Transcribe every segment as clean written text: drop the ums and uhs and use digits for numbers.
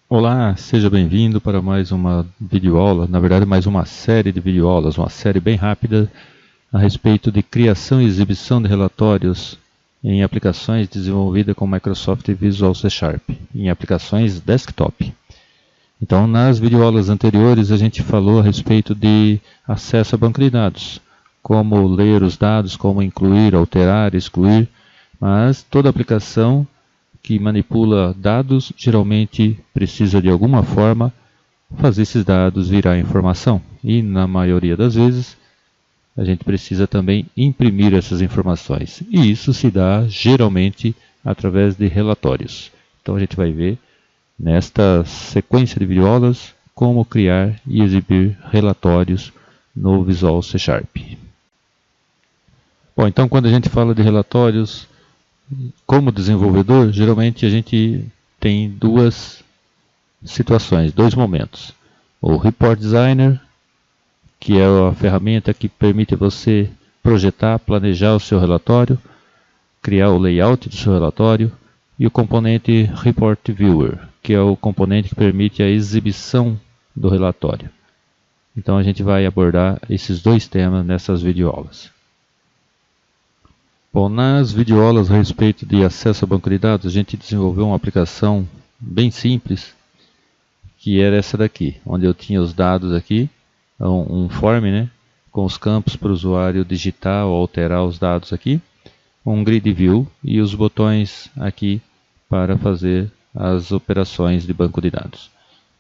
Olá, seja bem-vindo para mais uma videoaula, na verdade mais uma série de videoaulas, uma série bem rápida a respeito de criação e exibição de relatórios em aplicações desenvolvidas com Microsoft Visual C#, em aplicações desktop. Então, nas videoaulas anteriores a gente falou a respeito de acesso a banco de dados, como ler os dados, como incluir, alterar, excluir, mas toda aplicação que manipula dados geralmente precisa de alguma forma fazer esses dados virar informação. E na maioria das vezes a gente precisa também imprimir essas informações. E isso se dá geralmente através de relatórios. Então a gente vai ver nesta sequência de videoaulas como criar e exibir relatórios no Visual C#. Bom, então quando a gente fala de relatórios, como desenvolvedor, geralmente a gente tem duas situações, dois momentos. O Report Designer, que é a ferramenta que permite você projetar, planejar o seu relatório, criar o layout do seu relatório, e o componente Report Viewer, que é o componente que permite a exibição do relatório. Então a gente vai abordar esses dois temas nessas videoaulas. Bom, nas videoaulas a respeito de acesso a banco de dados, a gente desenvolveu uma aplicação bem simples, que era essa daqui, onde eu tinha os dados aqui, um form, né, com os campos para o usuário digitar ou alterar os dados aqui, um grid view e os botões aqui para fazer as operações de banco de dados.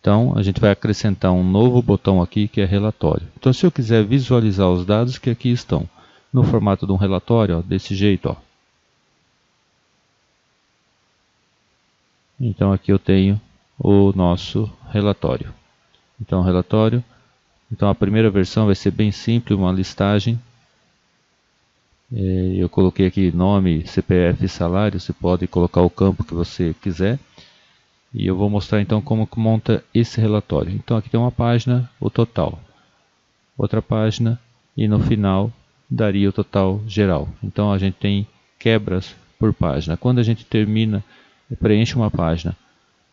Então a gente vai acrescentar um novo botão aqui que é relatório. Então se eu quiser visualizar os dados que aqui estão, no formato de um relatório, ó, desse jeito, ó. Então aqui eu tenho o nosso relatório. Então relatório, então a primeira versão vai ser bem simples, uma listagem. Eu coloquei aqui nome, CPF e salário, você pode colocar o campo que você quiser. E eu vou mostrar então como que monta esse relatório. Então aqui tem uma página, o total. Outra página e no final daria o total geral. Então a gente tem quebras por página. Quando a gente termina, preenche uma página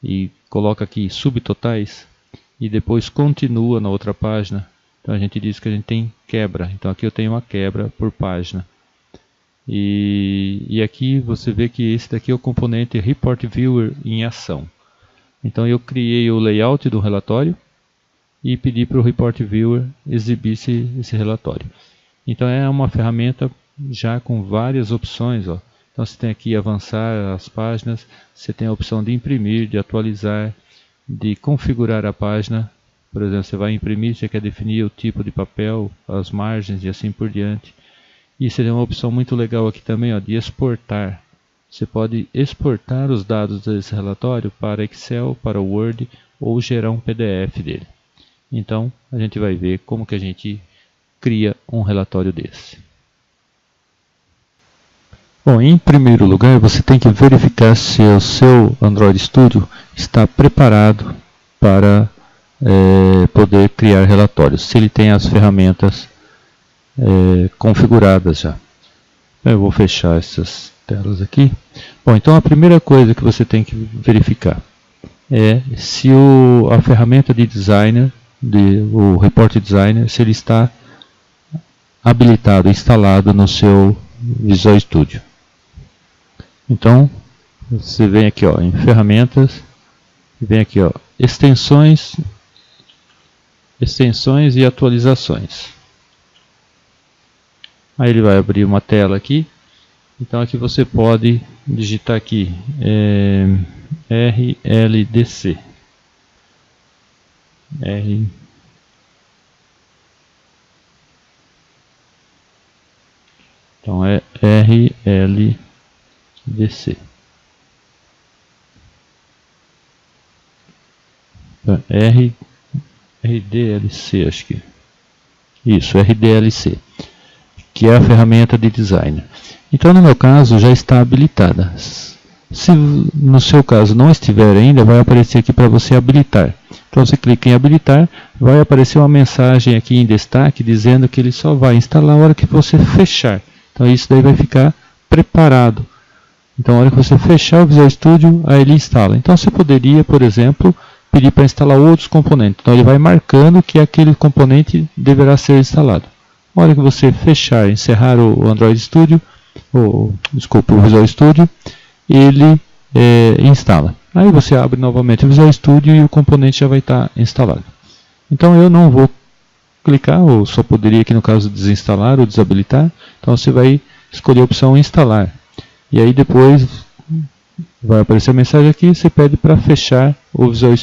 e coloca aqui subtotais e depois continua na outra página, então a gente diz que a gente tem quebra. Então aqui eu tenho uma quebra por página. E aqui você vê que esse daqui é o componente Report Viewer em ação. Então eu criei o layout do relatório e pedi para o Report Viewer exibir esse relatório. Então é uma ferramenta já com várias opções, ó. Então você tem aqui avançar as páginas, você tem a opção de imprimir, de atualizar, de configurar a página. Por exemplo, você vai imprimir, você quer definir o tipo de papel, as margens e assim por diante. E você tem uma opção muito legal aqui também, ó, de exportar. Você pode exportar os dados desse relatório para Excel, para Word ou gerar um PDF dele. Então a gente vai ver como que a gente cria um relatório desse. Bom, em primeiro lugar você tem que verificar se o seu Android Studio está preparado para poder criar relatórios, se ele tem as ferramentas configuradas já. Eu vou fechar essas telas aqui. Bom, então a primeira coisa que você tem que verificar é se a ferramenta de designer, o Report Designer, se ele está habilitado, instalado no seu Visual Studio. Então, você vem aqui, ó, em ferramentas, vem aqui, ó, extensões e atualizações. Aí ele vai abrir uma tela aqui. Então aqui você pode digitar aqui RLDC. Então é RLDC. RDLC, acho que. Isso, RDLC, que é a ferramenta de design. Então no meu caso já está habilitada. Se no seu caso não estiver ainda, vai aparecer aqui para você habilitar. Então você clica em habilitar, vai aparecer uma mensagem aqui em destaque dizendo que ele só vai instalar a hora que você fechar. Então isso daí vai ficar preparado. Então a hora que você fechar o Visual Studio, aí ele instala. Então você poderia, por exemplo, pedir para instalar outros componentes. Então ele vai marcando que aquele componente deverá ser instalado. Na hora que você fechar, encerrar o Android Studio, o Visual Studio, ele instala. Aí você abre novamente o Visual Studio e o componente já vai estar instalado. Então eu não vou clicar, ou só poderia aqui no caso desinstalar ou desabilitar. Então você vai escolher a opção instalar. E aí depois vai aparecer a mensagem aqui, você pede para fechar o Visual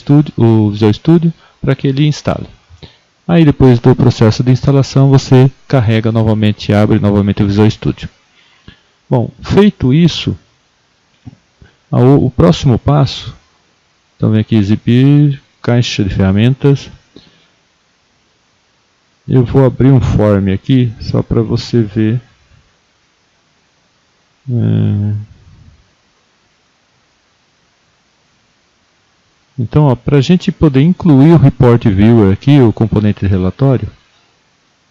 Studio para que ele instale. Aí depois do processo de instalação você carrega novamente, abre novamente o Visual Studio. Bom, feito isso, o próximo passo, então vem aqui exibir, caixa de ferramentas. Eu vou abrir um form aqui, só para você ver. Então, para a gente poder incluir o Report Viewer aqui, o componente de relatório,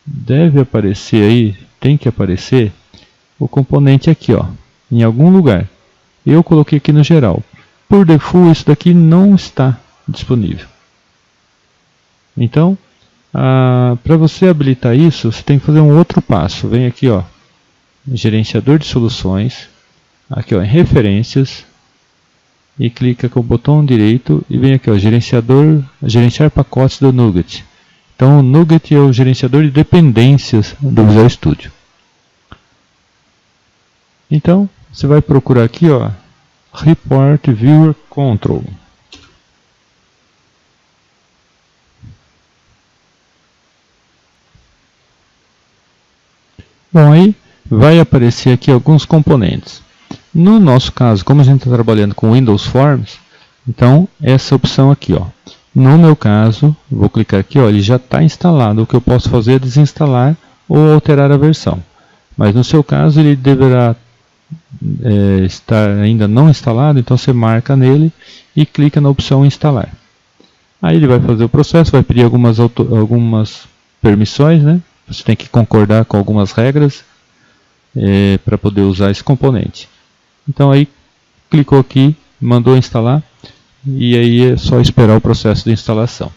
deve aparecer aí, tem que aparecer o componente aqui, ó, em algum lugar. Eu coloquei aqui no geral. Por default, isso daqui não está disponível. Então, para você habilitar isso, você tem que fazer um outro passo. Vem aqui, ó, gerenciador de soluções, aqui, ó, em referências, e clica com o botão direito e vem aqui, ó, gerenciar pacotes do NuGet. Então o NuGet é o gerenciador de dependências do Visual Studio. Então você vai procurar aqui, ó, Report Viewer Control. Bom, aí vai aparecer aqui alguns componentes. No nosso caso, como a gente está trabalhando com Windows Forms, então essa opção aqui, ó. No meu caso, vou clicar aqui, ó, ele já está instalado. O que eu posso fazer é desinstalar ou alterar a versão. Mas no seu caso ele deverá estar ainda não instalado, então você marca nele e clica na opção instalar. Aí ele vai fazer o processo, vai pedir algumas permissões, né? Você tem que concordar com algumas regras para poder usar esse componente. Então aí clicou aqui, mandou instalar e aí é só esperar o processo de instalação.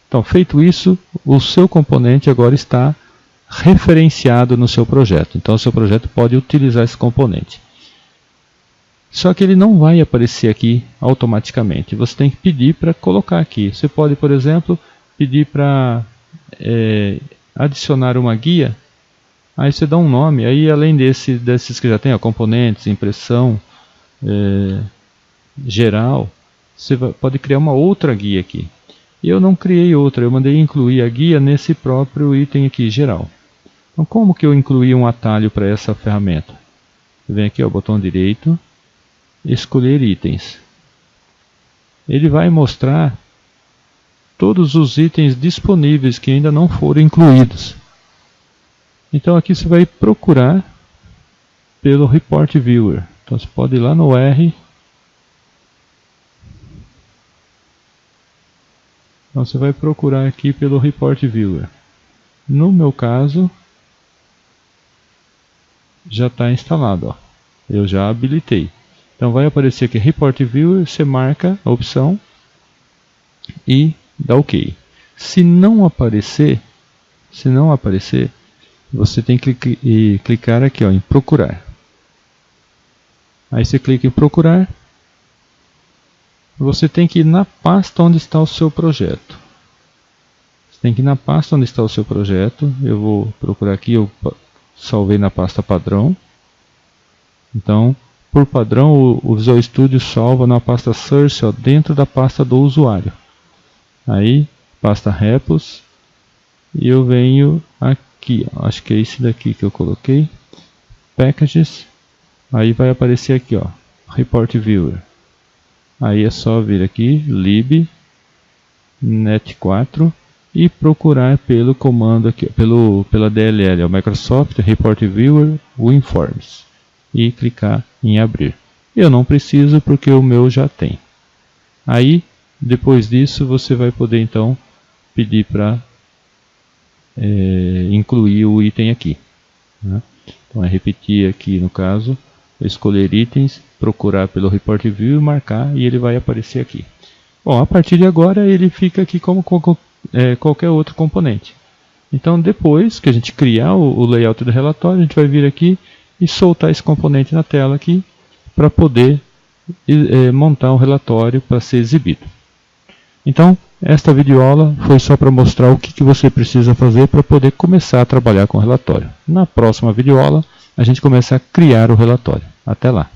Então feito isso, o seu componente agora está referenciado no seu projeto. Então o seu projeto pode utilizar esse componente. Só que ele não vai aparecer aqui automaticamente. Você tem que pedir para colocar aqui. Você pode, por exemplo, pedir para adicionar uma guia. Aí você dá um nome, aí além desses que já tem, ó, componentes, impressão, geral, você pode criar uma outra guia aqui. Eu não criei outra, eu mandei incluir a guia nesse próprio item aqui, geral. Então como que eu incluí um atalho para essa ferramenta? Vem aqui, ó, botão direito, escolher itens. Ele vai mostrar todos os itens disponíveis que ainda não foram incluídos. Então aqui você vai procurar pelo Report Viewer. Então você pode ir lá no R. Então você vai procurar aqui pelo Report Viewer. No meu caso, já está instalado, ó. Eu já habilitei. Então vai aparecer aqui Report Viewer, você marca a opção e dá OK. Se não aparecer, você tem que clicar aqui, ó, em procurar. Aí você clica em procurar. Você tem que ir na pasta onde está o seu projeto. Você tem que ir na pasta onde está o seu projeto. Eu vou procurar aqui, eu salvei na pasta padrão. Então, por padrão, o Visual Studio salva na pasta Source, ó, dentro da pasta do usuário. Aí, pasta Repos. E eu venho aqui, ó, acho que é esse daqui que eu coloquei. Packages. Aí vai aparecer aqui, ó, Report Viewer. Aí é só vir aqui, lib net4 e procurar pelo comando aqui, pela DLL, o Microsoft Report Viewer WinForms, e clicar em abrir. Eu não preciso porque o meu já tem. Aí depois disso você vai poder então pedir para incluir o item aqui, né? Então é repetir aqui no caso, escolher itens, procurar pelo Report View e marcar, e ele vai aparecer aqui. Bom, a partir de agora ele fica aqui como qualquer outro componente. Então depois que a gente criar o layout do relatório, a gente vai vir aqui e soltar esse componente na tela aqui para poder montar um relatório para ser exibido. Então, esta videoaula foi só para mostrar o que você precisa fazer para poder começar a trabalhar com o relatório. Na próxima videoaula, a gente começa a criar o relatório. Até lá!